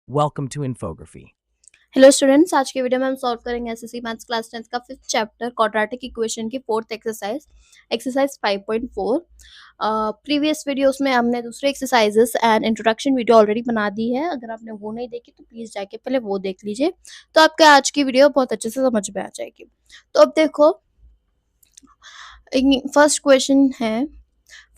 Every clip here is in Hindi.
Welcome to Infography. Hello students, आज के वीडियो में हम सॉल्व करेंगे एसएससी मैथ्स क्लास 10 का 5th चैप्टर क्वाड्रेटिक इक्वेशन की 4th एक्सरसाइज 5.4। प्रीवियस वीडियोस में हमने दूसरे exercises and introduction video already बना दी है। अगर आपने वो नहीं देखी तो प्लीज जाके पहले वो देख लीजिए, तो आपके आज की वीडियो बहुत अच्छे से समझ में आ जाएगी। तो अब देखो, फर्स्ट क्वेश्चन है,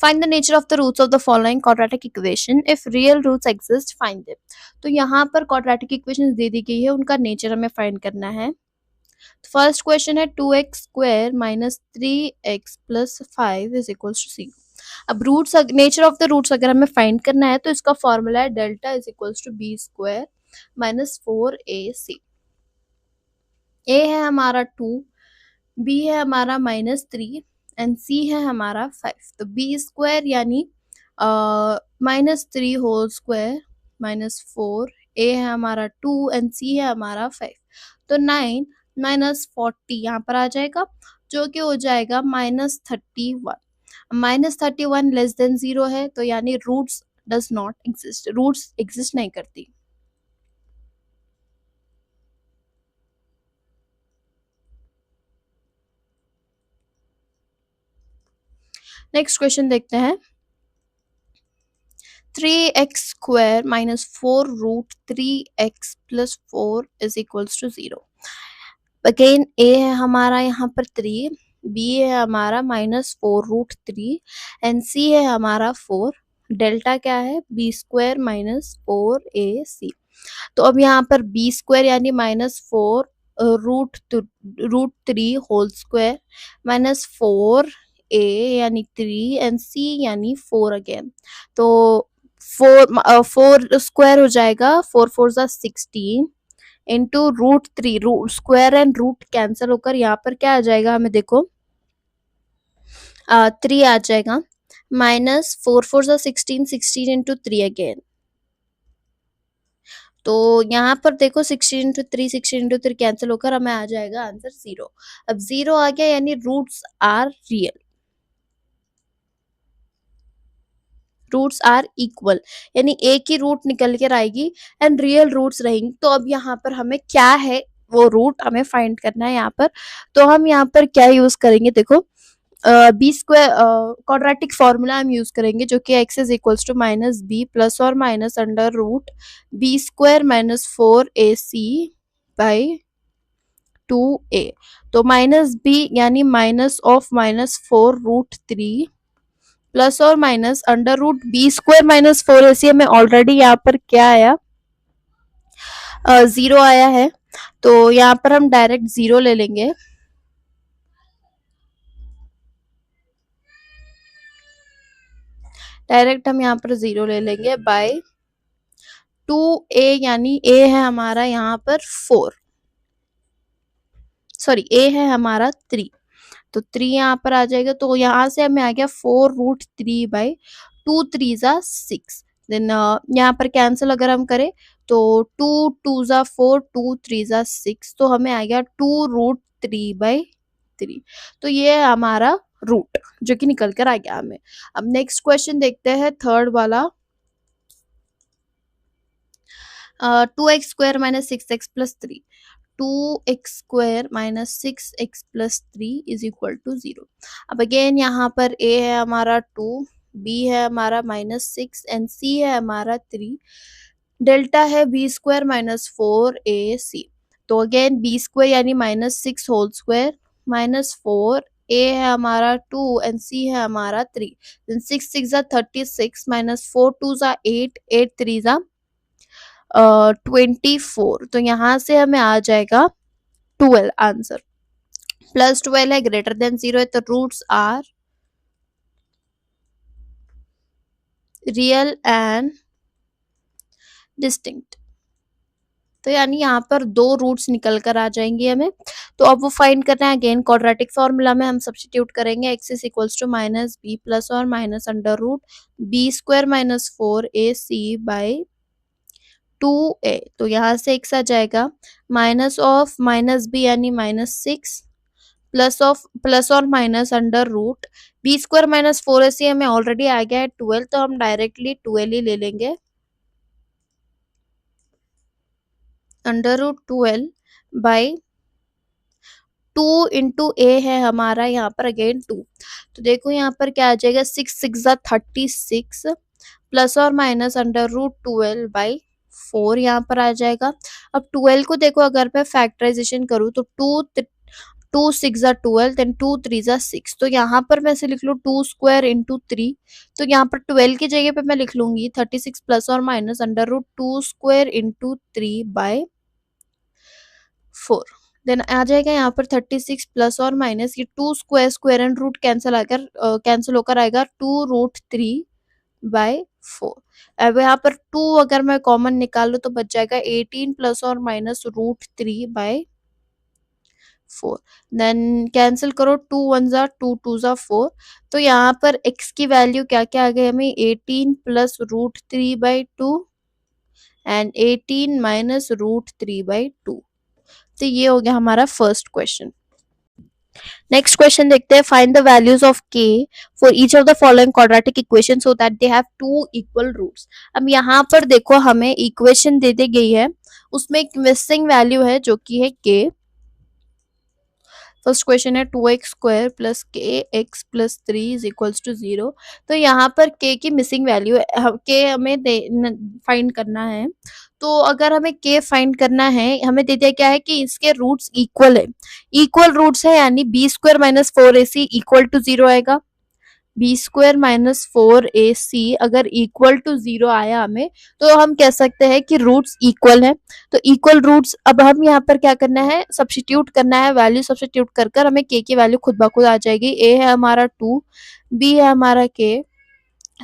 find the nature of the roots of the following quadratic equation, if real roots exist find them। तो यहाँ पर quadratic equations दे दी गई है, उनका नेचर हमें फाइंड करना है। फर्स्ट क्वेश्चन है 2x square minus 3x plus 5 is equals to 0। अब roots, nature of the roots अगर हमें फाइंड करना है तो इसका फॉर्मूला है delta is equals to B square minus 4ac। A है हमारा 2, बी है हमारा -3 एंड सी है हमारा 5। तो बी स्क्वायर यानी -3 होल स्क्वायर -4, ए है हमारा 2 एंड सी है हमारा 5। तो 9 -40 यहाँ पर आ जाएगा, जो कि हो जाएगा -31। -31 लेस देन 0 है, तो यानी roots does not exist, roots exist नहीं करती। नेक्स्ट क्वेश्चन देखते हैं, 3x square minus 4 root 3x plus 4 is equals to 0। Again a है हमारा यहाँ पर 3, बी है हमारा -4 रूट 3 एंड सी है हमारा 4। डेल्टा क्या है, बी स्क्वायर माइनस 4ac। तो अब यहाँ पर बी स्क्वायर यानी -4 रूट 3 होल स्क्वायर -4a यानी 3 एंड सी यानी 4 अगेन। तो 4 स्क्वायर हो जाएगा, 4 4 16 into root 3, root square and root cancel होकर यहाँ पर क्या आ जाएगा, हमें देखो 3 आ जाएगा, -4 4 16 16 इंटू 3 अगेन। तो यहाँ पर देखो 16 इंटू 3 16 इंटू 3 कैंसिल होकर हमें आ जाएगा आंसर 0। अब 0 आ गया यानी roots are real, roots are equal, यानी एक ही रूट निकल कर आएगी एंड रियल रूट्स रहेंगी। तो अब यहाँ पर हमें क्या है वो रूट हमें फाइंड करना है यहाँ पर। तो हम यहाँ पर क्या यूज करेंगे, देखो बी स्क्वायर क्वाड्रेटिक फॉर्मूला हम यूज करेंगे, जो कि x is equals to minus b plus और minus under root B square -4ac by 2a। तो -b यानी माइनस ऑफ -4 रूट 3 प्लस और minus under root B square -4ac में ऑलरेडी यहाँ पर क्या आया, 0 आया है। तो यहाँ पर हम डायरेक्ट 0 ले लेंगे, डायरेक्ट हम यहाँ पर 0 ले लेंगे बाय 2a यानी a है हमारा यहाँ पर 4, सॉरी a है हमारा 3। तो 3 यहाँ पर आ जाएगा, तो यहाँ से हमें आ गया 4 रूट 3 बाई 2 3 ज़ा 6। देन यहाँ पर कैंसिल अगर हम करें तो 2 2 ज़ा 4 2 3 ज़ा 6, तो हमें आ गया 2 रूट 3 बाई 3। तो ये है हमारा रूट जो कि निकल कर आ गया हमें। अब नेक्स्ट क्वेश्चन देखते हैं, थर्ड वाला, 2x square minus 6x plus 3। 2x square minus 6x plus 3 is equal to 0। अब अगेन यहाँ पर a है हमारा 2, b है हमारा -6 एंड c है हमारा 3। डेल्टा है b स्क्वायर -4ac। तो अगेन b स्क्वायर यानी -6 होल स्क्वायर -4, a है हमारा 2 एंड c है हमारा 3। देन 6 6 ज़ा 36 -4 2 ज़ा 8 8 3 ज़ा 24। तो यहाँ से हमें आ जाएगा 12 आंसर। +12 है, ग्रेटर देन 0 है, तो roots are real and distinct. तो यानी यहाँ पर 2 रूट्स निकल कर आ जाएंगे हमें। तो अब वो फाइंड करना है, अगेन क्वाड्रेटिक फॉर्मूला में हम सब्स्टिट्यूट करेंगे, x is equals to minus b plus और minus under root B square -4ac by 2a। तो यहाँ से x आ जाएगा, माइनस ऑफ माइनस b यानी -6 प्लस और minus under root B square -4ac हमें ऑलरेडी आ गया है 12, तो हम डायरेक्टली 12 ही ले लेंगे। √12 2 इंटू ए है हमारा यहाँ पर अगेन 2। तो देखो यहाँ पर क्या आ जाएगा, 6 6 36 प्लस और माइनस √12/4 यहाँ पर आ जाएगा। अब 12 को देखो अगर मैं फैक्टराइजेशन करूँ तो 2 6 12 देन 2 3 6। तो यहाँ पर मैं ऐसे लिख लूँ 2 स्क्वायर इंटू 3। तो यहाँ पर 12 की जगह पे मैं लिख लूंगी 36 प्लस और माइनस √2 स्क्वायर इंटू 3/4। देन आ जाएगा यहाँ पर 36 प्लस और माइनस ये 2 square square and root cancel होकर आएगा 2√3/4। अब यहाँ पर 2 अगर मैं कॉमन निकालूं तो बच जाएगा 18 प्लस और माइनस √3/4। देन कैंसिल करो 2 1 जा 2 2 जा 4। तो यहाँ पर x की वैल्यू क्या क्या आ गई हमें, 18 प्लस √3/2 एंड 18 माइनस √3/2। तो ये हो गया हमारा फर्स्ट क्वेश्चन। नेक्स्ट क्वेश्चन देखते हैं, find the values of k for each of the following quadratic equation so that they have two equal roots. अब यहाँ पर देखो हमें इक्वेशन दे दी गई है, उसमें एक मिसिंग वैल्यू है जो कि है k। फर्स्ट क्वेश्चन है 2x square plus K x plus 3 is equals to 0। तो यहाँ पर k की मिसिंग वैल्यू k हमें फाइंड करना है। तो अगर हमें k फाइंड करना है, हमें दे दिया क्या है कि इसके रूट्स इक्वल है। इक्वल रूट्स है यानी B square minus 4ac equal to 0 आएगा। बी स्क्वायर माइनस 4ac अगर इक्वल टू 0 आया हमें, तो हम कह सकते हैं कि रूट्स इक्वल है। तो इक्वल रूट्स, अब हम यहाँ पर क्या करना है, सब्स्टिट्यूट करना है, वैल्यू सब्स्टिट्यूट कर कर हमें k की वैल्यू खुद ब खुद आ जाएगी। a है हमारा 2, b है हमारा k,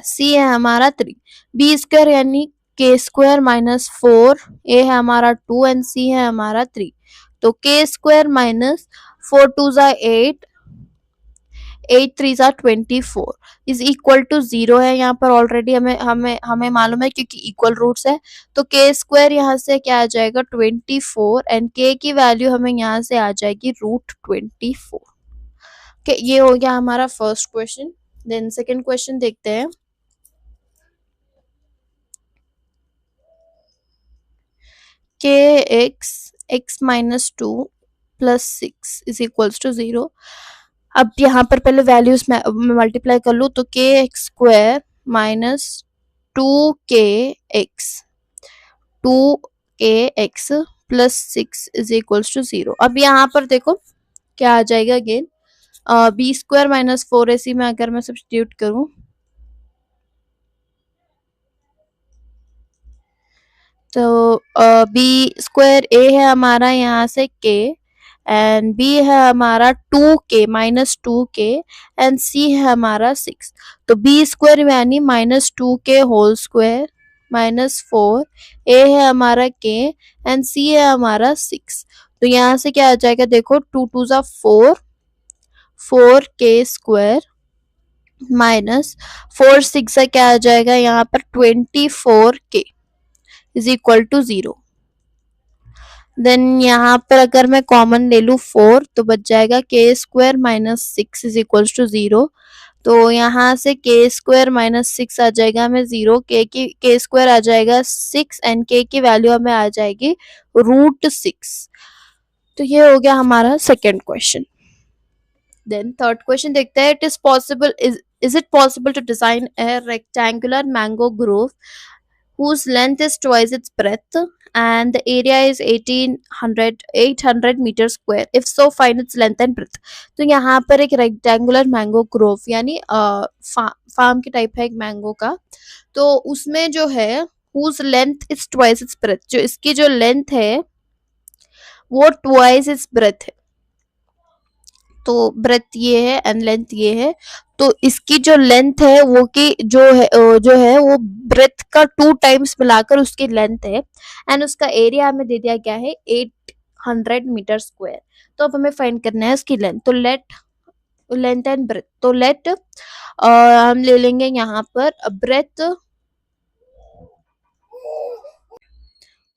c है हमारा 3। बी स्क्वायर यानी k स्क्वायर माइनस 4, a है हमारा 2 एंड c है हमारा 3। तो k स्क्वायर माइनस 4 2 जा 8, 8 3 जा 24 इज इक्वल टू 0 है। यहाँ पर ऑलरेडी हमें हमें हमें मालूम है क्योंकि इक्वल रूट्स है। तो k स्क्वायर यहाँ से क्या आ जाएगा 24 एंड k की वैल्यू हमें यहाँ से आ जाएगी √24। okay, ये हो गया हमारा first question. Then second question देखते हैं। x minus 2 plus 6 is equals to 0। अब यहाँ पर पहले वैल्यूज में मल्टीप्लाई कर लूँ तो K x square minus 2k x plus 6 is equals to 0। अब यहाँ पर देखो क्या आ जाएगा again, B square minus 4ac में अगर मैं सब्स्टिट्यूट करूँ तो बी स्क्वायर ए है हमारा यहाँ से k एंड b है हमारा 2k minus 2k and c है हमारा 6। तो b स्क्वायर यानी minus 2k whole square minus 4, a है हमारा k एंड c है हमारा 6। तो यहाँ से क्या आ जाएगा देखो 2 2 जा 4, 4k स्क्वायर माइनस 4 6 से क्या आ जाएगा यहाँ पर 24k is equal to 0। Then यहाँ पर अगर मैं कॉमन ले लूँ 4 तो बच जाएगा k square minus 6 is equal to 0। तो यहाँ से k स्क्वायर माइनस 6 आ जाएगा हमें 0, k स्क्वायर आ जाएगा 6 एंड k की वैल्यू हमें आ जाएगी √6। तो ये हो गया हमारा second question. Then third question देखते हैं, is it possible to design a rectangular mango grove whose length is twice its breadth and the area is 800 meter square, if so find its length and breadth। तो यहाँ पर एक रेक्टेंगुलर मैंगो ग्रोव यानी फार्म के टाइप है एक मैंगो का। तो उसमें जो है whose length is twice its breadth, जो इसकी जो लेंथ है वो twice its breadth है। तो ब्रेथ ये है एंड लेंथ ये है। तो इसकी जो लेंथ है वो की जो है वो ब्रेथ का 2 टाइम्स मिलाकर उसकी लेंथ है एंड उसका एरिया हमें दे दिया गया है 800 मीटर स्क्वायर। तो अब हमें फाइंड करना है उसकी लेंथ। तो लेंथ एंड ब्रेथ, तो लेट हम ले लेंगे यहाँ पर breadth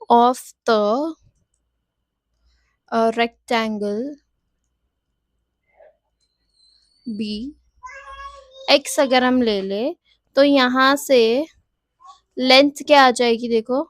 of the rectangle B x अगर हम ले ले तो यहाँ से लेंथ क्या आ जाएगी देखो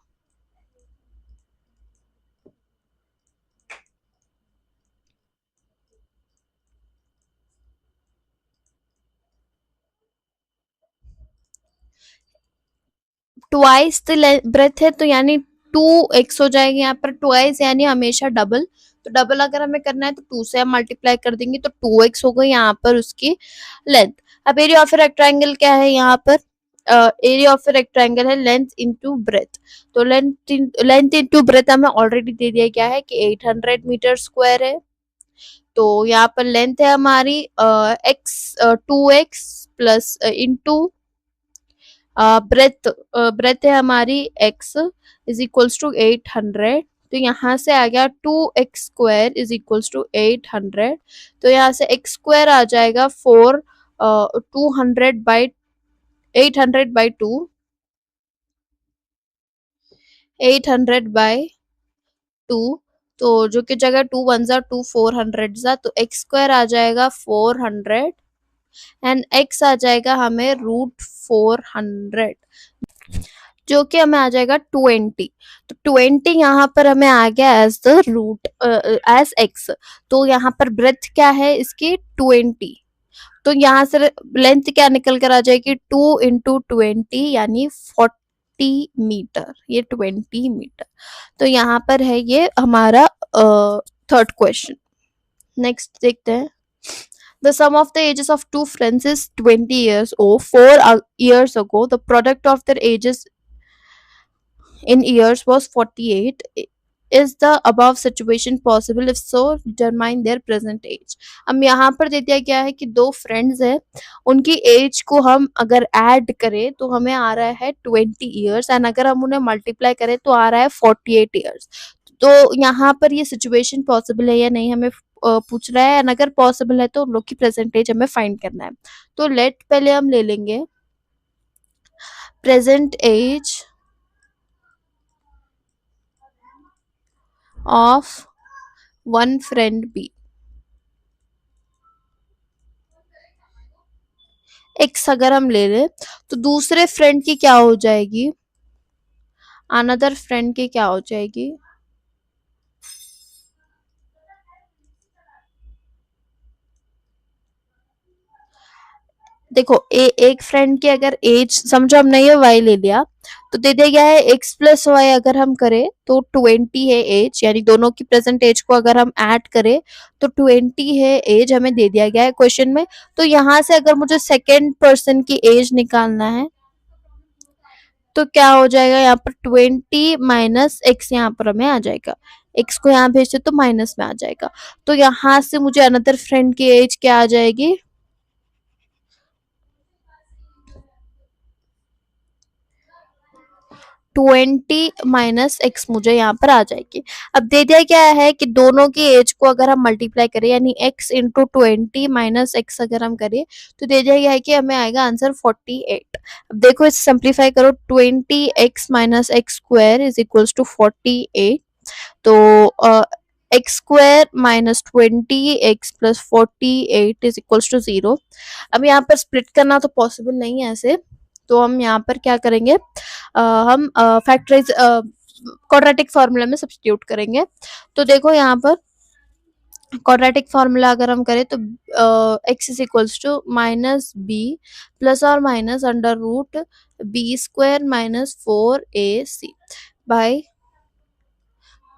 ट्वाइस द ब्रेथ है तो यानी 2x हो जाएगी यहाँ पर, ट्वाइस यानी हमेशा डबल, तो डबल अगर हमें करना है तो 2 से हम मल्टीप्लाई कर देंगे तो 2x हो गई यहाँ पर उसकी लेंथ। अब एरिया ऑफ रेक्टेंगल क्या है यहाँ पर, एरिया ऑफ रेक्टेंगल है लेंथ इनटू ब्रेथ, तो लेंथ इनटू ब्रेथ हमें ऑलरेडी दे दिया गया है कि 800 मीटर स्क्वायर है, तो यहाँ पर लेंथ है हमारी x 2x plus into breadth, breadth है हमारी x इज इक्वल्स टू 800, तो यहाँ से आ गया 2x square is equals to 800, तो यहाँ से x स्क्वायर आ जाएगा 200 बाई 800 बाई 2, 800 बाई 2, तो जो कि जगह 2 वन जा 2 400 जा, तो x स्क्वायर आ जाएगा 400 एंड x आ जाएगा हमें √400, जो कि हमें आ जाएगा 20, तो 20 यहाँ पर हमें आ गया as the root as x, तो यहाँ पर ब्रेथ क्या है इसकी 20, तो यहाँ से लेंथ क्या निकल कर आ जाएगी 2 इंटू 20 यानी 40 मीटर, ये 20 मीटर, तो यहाँ पर है ये हमारा थर्ड क्वेश्चन। नेक्स्ट देखते हैं, the sum of the ages of two friends is 20 years old, 4 years ago the product of their ages in years was 48, is the above situation possible, if so determine their present age। अब यहाँ पर दे दिया गया है कि दो फ्रेंड्स हैं, उनकी एज को हम अगर ऐड करें तो हमें आ रहा है 20 ईयर्स एंड अगर हम उन्हें मल्टीप्लाई करें तो आ रहा है 48 ईयर्स, तो यहाँ पर ये सिचुएशन पॉसिबल है या नहीं हमें पूछ रहा है, एंड अगर पॉसिबल है तो उन लोग की प्रेजेंट एज हमें फाइंड करना है, तो लेट पहले हम ले लेंगे present age of one friend be, x अगर हम ले लें तो दूसरे फ्रेंड की क्या हो जाएगी, अनदर फ्रेंड की क्या हो जाएगी, देखो एक फ्रेंड की अगर एज समझो हमने ये y ले लिया तो दे दिया गया है x प्लस वाई, अगर हम करें तो 20 है एज, यानी दोनों की प्रेजेंट एज को अगर हम ऐड करें तो 20 है एज हमें दे दिया गया है क्वेश्चन में, तो यहाँ से अगर मुझे सेकेंड पर्सन की एज निकालना है तो क्या हो जाएगा, यहाँ पर 20 माइनस एक्स यहाँ पर हमें आ जाएगा, एक्स को यहाँ भेजते तो माइनस में आ जाएगा, तो यहाँ से मुझे अनदर फ्रेंड की एज क्या आ जाएगी 20 माइनस एक्स मुझे यहाँ पर आ जाएगी। अब दे दिया क्या है कि दोनों की एज को अगर हम मल्टीप्लाई करें यानी x इंटू 20 माइनस एक्स अगर हम करें तो दे दिया गया है कि हमें आएगा आंसर 48। अब देखो इसे सिंप्लीफाई करो, 20x minus x square is equals to 48, तो x square minus 20x plus 48 is equals to 0। अब यहाँ पर स्प्लिट करना तो पॉसिबल नहीं है ऐसे, तो हम यहाँ पर क्या करेंगे, हम फैक्टराइज क्वाड्रेटिक फार्मूला में सब्स्टिट्यूट करेंगे, तो देखो यहाँ पर क्वाड्रेटिक फार्मूला अगर हम करें तो x is equals to minus b plus और minus under root B square minus 4ac by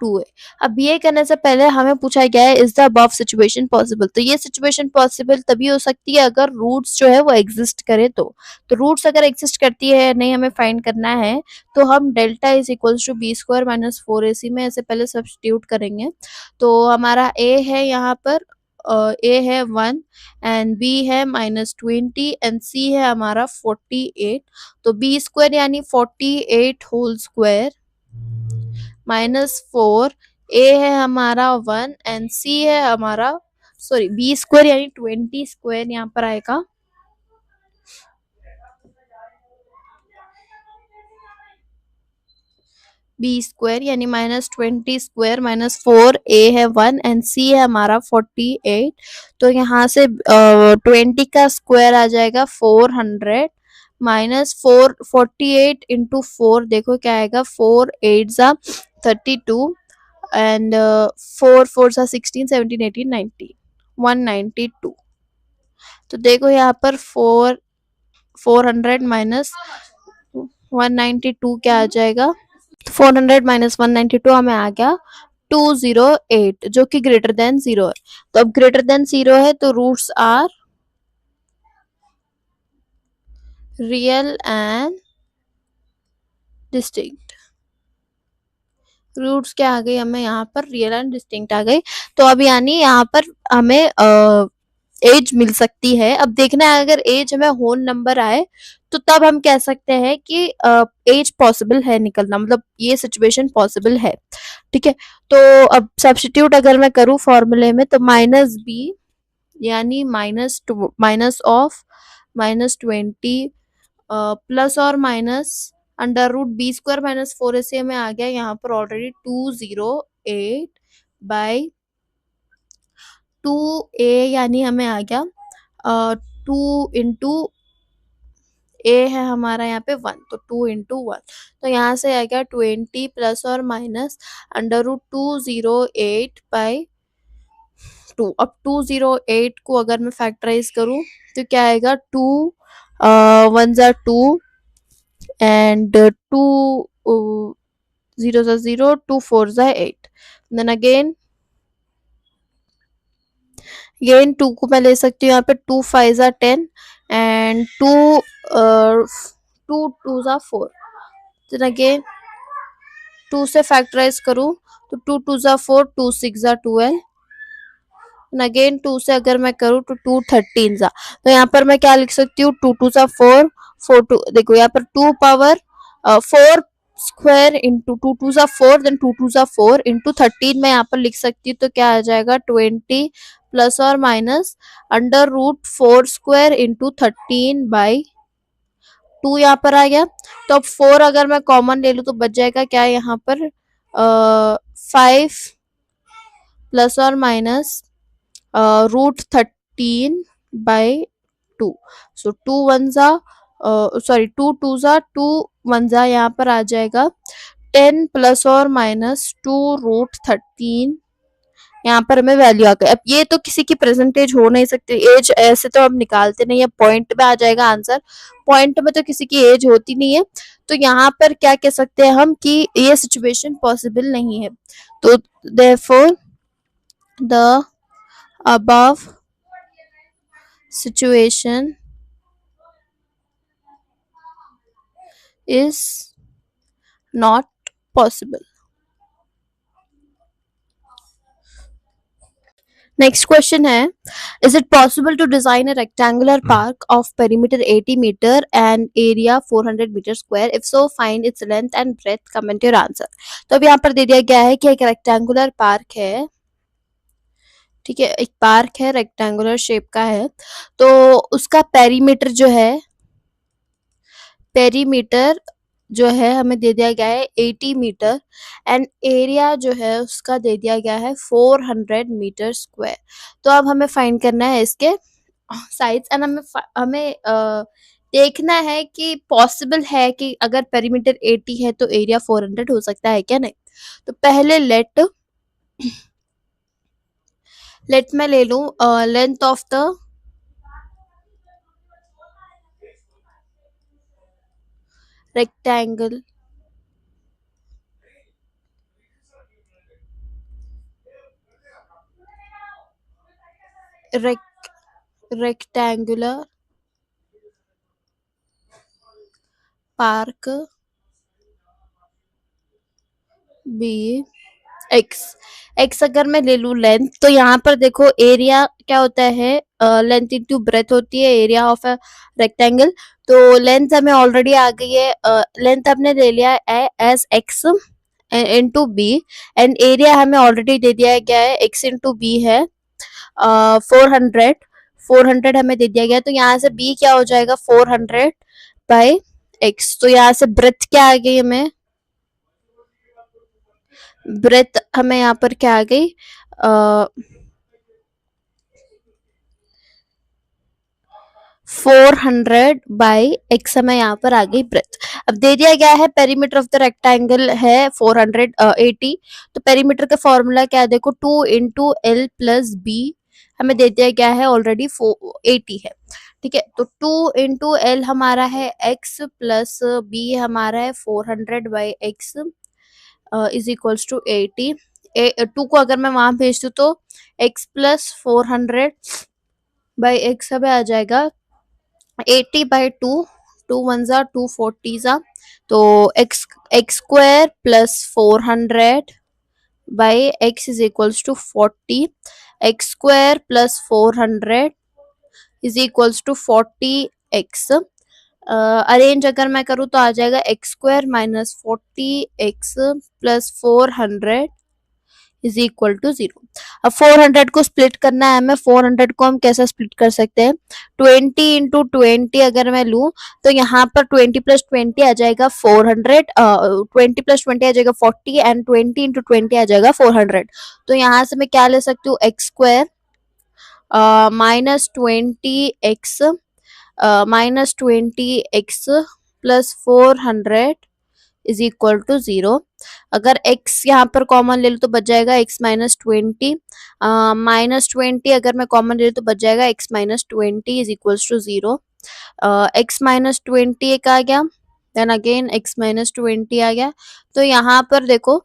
2a। अब ये करने से पहले हमें पूछा गया है is the above situation possible, तो ये सिचुएशन पॉसिबल तभी हो सकती है अगर रूट्स जो है वो एग्जिस्ट करे, तो रूट्स अगर एग्जिस्ट करती है नहीं हमें फाइंड करना है, तो हम delta is equals to B square minus 4ac में ऐसे पहले सब्स्टिट्यूट करेंगे, तो हमारा a है यहाँ पर a है 1 एंड b है माइनस 20 एंड c है हमारा 48, तो b स्क्वायर यानी 48 होल स्क्वायर माइनस 4, ए है हमारा 1 एंड सी है हमारा सॉरी बी स्क्वायर यानी 20 स्क्वायर यहाँ पर आएगा, बी स्क्वायर यानी माइनस 20 स्क्वायर माइनस 4, ए है 1 एंड सी है हमारा 48, तो यहाँ से 20 का स्क्वायर आ जाएगा 400 माइनस 48 इंटू 4, देखो क्या आएगा 4 8 जा 32 एंड 4 4 जा 16 17 18 19 192, तो देखो यहाँ पर 400 माइनस 192 क्या आ जाएगा, 400 माइनस 192 हमें आ गया 208, जो कि ग्रेटर देन 0 है। तो अब ग्रेटर देन 0 है तो roots are real and distinct. Roots क्या आ गई हमें यहाँ पर, रियल एंड डिस्टिंक्ट आ गई। तो अब यानी यहाँ पर हमें एज मिल सकती है। अब देखना है अगर एज हमें होल नंबर आए तो तब हम कह सकते हैं कि एज पॉसिबल है निकलना, मतलब ये सिचुएशन पॉसिबल है। ठीक है, तो अब सब्स्टिट्यूट अगर मैं करूँ फॉर्मूले में तो माइनस बी यानी माइनस ऑफ -20 प्लस और minus under root B square minus 4ac में आ गया यहाँ पर ऑलरेडी 208 बाई 2a, यानी हमें आ गया 2 इंटू ए है हमारा यहाँ पे 1, तो 2 इंटू 1, तो यहाँ से आ गया 20 प्लस और माइनस अंडर रूट 208 बाई 2। अब 208 को अगर मैं फैक्टराइज करूँ तो क्या आएगा, 2 1 ज़ा 2 and 2 0 ज़ा 0, 2 4 ज़ा 8, then again 2 को मैं ले सकती हूँ यहाँ पे 2 5 ज़ा 10 and 2 2 ज़ा 4, then again 2 से फैक्टराइज करूँ तो 2 2 ज़ा 4, 2 6 ज़ा 12, अगेन 2 से अगर मैं करूँ तो 2 13 ज़ा, तो यहाँ पर मैं क्या लिख सकती हूँ, 2 2 ज़ा 4, 4 2, देखो यहाँ पर 2 पावर 4 स्क्वायर इंटू 2 2 ज़ा 4, देन 2 2 ज़ा 4 इंटू 13 मैं यहाँ पर लिख सकती हूँ, तो क्या आ जाएगा 20 प्लस और minus under root 4 square into 13 by 2 यहाँ पर आ गया। तो अब 4 अगर मैं कॉमन ले लूँ तो बच जाएगा क्या यहाँ पर 5 प्लस और माइनस रूट 13 बाई 2, सो 2 1 ज़ा सॉरी 2 2 ज़ा 2 1 ज़ा यहाँ पर आ जाएगा 10 प्लस और माइनस 2 रूट 13, यहाँ पर हमें वैल्यू आ गई। अब ये तो किसी की प्रेजेंटेज हो नहीं सकती, एज ऐसे तो हम निकालते नहीं है, पॉइंट में आ जाएगा आंसर, पॉइंट में तो किसी की एज होती नहीं है, तो यहाँ पर क्या कह सकते हैं हम कि ये सिचुएशन पॉसिबल नहीं है। तो therefore the above situation is not possible. Next question है, is it possible to design a rectangular park of perimeter 80 meter and area 400 meter square? If so, find its length and breadth. Comment your answer. तो अब यहाँ पर दे दिया गया है कि एक रेक्टेंगुलर पार्क है, ठीक है, एक पार्क है रेक्टेंगुलर शेप का है, तो उसका पेरीमीटर जो है, पेरीमीटर जो है हमें दे दिया गया है 80 मीटर एंड एरिया जो है उसका दे दिया गया है 400 मीटर स्क्वायर। तो अब हमें फाइंड करना है इसके साइड्स एंड हमें देखना है कि पॉसिबल है कि अगर पेरीमीटर 80 है तो एरिया 400 हो सकता है क्या नहीं। तो पहले लेट मैं ले लूं length of the rectangle rectangular park be x अगर मैं ले लूँ लेंथ, तो यहाँ पर देखो एरिया क्या होता है, लेंथ इंटू ब्रेथ होती है एरिया ऑफ अ रेक्टेंगल। तो लेंथ हमें ऑलरेडी आ गई है, लेंथ हमने ले लिया है as x into B and area हमें ऑलरेडी दे दिया गया है एक्स इंटू बी है 400 हमें दे दिया गया, तो यहाँ से बी क्या हो जाएगा 400 बाई एक्स। तो यहाँ से ब्रेथ क्या आ गई हमें, ब्रेथ हमें यहाँ पर क्या आ गई 400 बाई एक्स हमें यहाँ पर आ गई ब्रेथ। अब दे दिया गया है पेरीमीटर ऑफ द रेक्टेंगल है 480, तो पेरीमीटर का फॉर्मूला क्या है, देखो 2 इंटू एल प्लस बी हमें दे दिया गया है ऑलरेडी 80 है, ठीक है। तो 2 × L हमारा है x प्लस b हमारा है 400/x इज इक्वल्स टू 80। 2 को अगर मैं वहां भेज दूँ तो x प्लस 400/x हमें आ जाएगा 80/2। 2 1 ज़ा 2 40 ज़ा, तो x square plus 400/x is equals to 40। x square plus 400 is equals to 40x। Arrange अगर मैं करूँ तो आ जाएगा x square minus 40x plus 400 is equal to 0। अब 400 को स्प्लिट करना है हमें। 400 को हम कैसे स्प्लिट कर सकते हैं? 20 × 20 अगर मैं लूँ तो यहाँ पर 20 + 20 आ जाएगा 400, 20 + 20 आ जाएगा 40 एंड 20 × 20 आ जाएगा 400। तो यहाँ से मैं क्या ले सकती हूँ? x square minus 20x plus 400 is equal to 0। अगर x यहाँ पर कॉमन ले लो तो बच जाएगा x माइनस 20। माइनस 20 अगर मैं कॉमन ले लूँ तो बच जाएगा x minus 20 is equals to 0। x minus 20 एक आ गया, देन अगेन x माइनस 20 आ गया। तो यहाँ पर देखो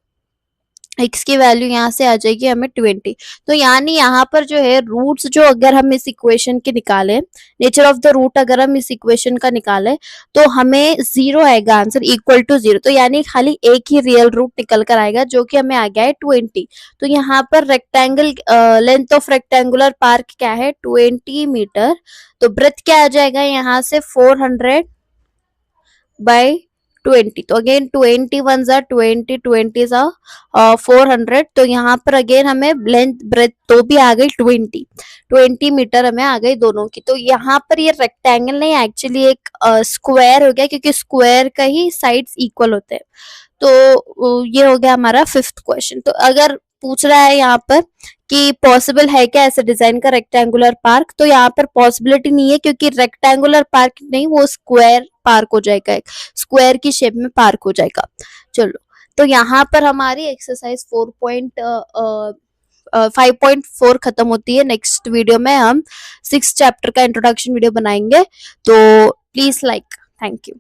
x की वैल्यू यहाँ से आ जाएगी हमें 20। तो यानी यहाँ पर जो है रूट्स जो अगर हम इस इक्वेशन के निकालें, नेचर ऑफ द रूट अगर हम इस इक्वेशन का निकालें तो हमें 0 आएगा आंसर, इक्वल टू 0। तो यानी खाली एक ही रियल रूट निकल कर आएगा जो कि हमें आ गया है 20। तो यहाँ पर rectangle length of rectangular park क्या है? 20 मीटर। तो ब्रेथ क्या आ जाएगा यहाँ से? 400/20। तो अगेन 20 1 ज़ा 20, 20 ज़ा 400। तो यहाँ पर अगेन हमें लेंथ ब्रेथ तो भी आ गई 20 मीटर हमें आ गई दोनों की। तो यहाँ पर ये रेक्टेंगल नहीं, एक्चुअली एक स्क्वायर हो गया, क्योंकि स्क्वायर का ही साइड्स इक्वल होते हैं। तो ये हो गया हमारा 5th क्वेश्चन। तो अगर पूछ रहा है यहाँ पर कि पॉसिबल है क्या ऐसे डिजाइन का रेक्टेंगुलर पार्क, तो यहाँ पर पॉसिबिलिटी नहीं है, क्योंकि रेक्टेंगुलर पार्क नहीं, वो स्क्वायर पार्क हो जाएगा, एक स्क्वायर की शेप में पार्क हो जाएगा। चलो, तो यहाँ पर हमारी एक्सरसाइज 5.4 खत्म होती है। नेक्स्ट वीडियो में हम 6th चैप्टर का इंट्रोडक्शन वीडियो बनाएंगे। तो प्लीज लाइक, थैंक यू।